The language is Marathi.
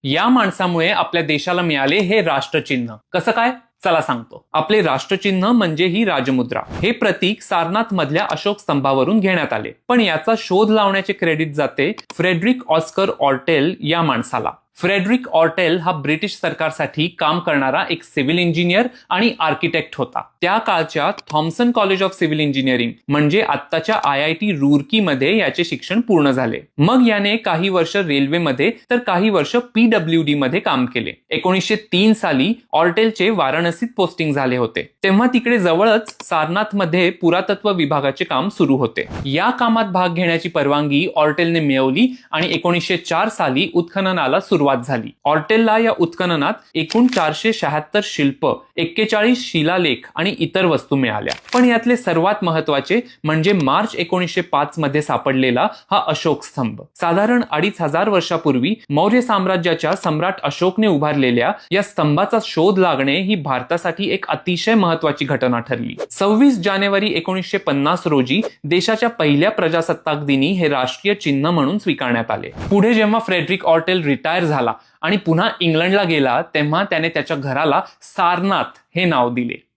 या माणसामुळे आपल्या देशाला मिळाले हे राष्ट्रचिन्ह. कसं काय? चला सांगतो. आपले राष्ट्रचिन्ह म्हणजे ही राजमुद्रा. हे प्रतीक सारनाथ मधल्या अशोक स्तंभावरून घेण्यात आले, पण याचा शोध लावण्याचे क्रेडिट जाते फ्रेडरिक ऑस्कर ऑर्टेल या माणसाला. फ्रेडरिक ऑर्टेल हा ब्रिटिश सरकारसाठी काम करणारा एक सिव्हिल इंजिनियर आणि आर्किटेक्ट होता. त्या काळच्या Thomson College of Civil Engineering म्हणजे आत्ताच्या IIT रुरकी मध्ये याचे शिक्षण पूर्ण झाले. मग याने काही वर्ष रेल्वेमध्ये तर काही वर्ष PWD मध्ये काम केले. 1903 साली ऑर्टेलचे वाराणसीत पोस्टिंग झाले होते. तेव्हा तिकडे जवळच सारनाथ मध्ये पुरातत्व विभागाचे काम सुरू होते. या कामात भाग घेण्याची परवानगी ऑर्टेलने मिळवली आणि 1904 साली उत्खननाला सुरुवात झाली. ऑर्टेलला या उत्खननात एकूण 476 शिल्प, 41 शिलालेख आणि इतर वस्तू मिळाल्या. पण यातले सर्वात महत्वाचे म्हणजे मार्च 1905 मध्ये सापडलेला हा अशोक स्तंभ. साधारण 2500 वर्षापूर्वी मौर्य साम्राज्याच्या सम्राट अशोकने उभारलेल्या या स्तंभाचा शोध लागणे ही भारतासाठी एक अतिशय महत्वाची घटना ठरली. 26 जानेवारी 1950 रोजी देशाच्या पहिल्या प्रजासत्ताक दिनी हे राष्ट्रीय चिन्ह म्हणून स्वीकारण्यात आले. पुढे जेव्हा फ्रेडरिक ऑर्टेल रिटायर झाला आणि पुन्हा इंग्लंडला गेला, तेव्हा त्याने त्याच्या घराला सारनाथ हे नाव दिले.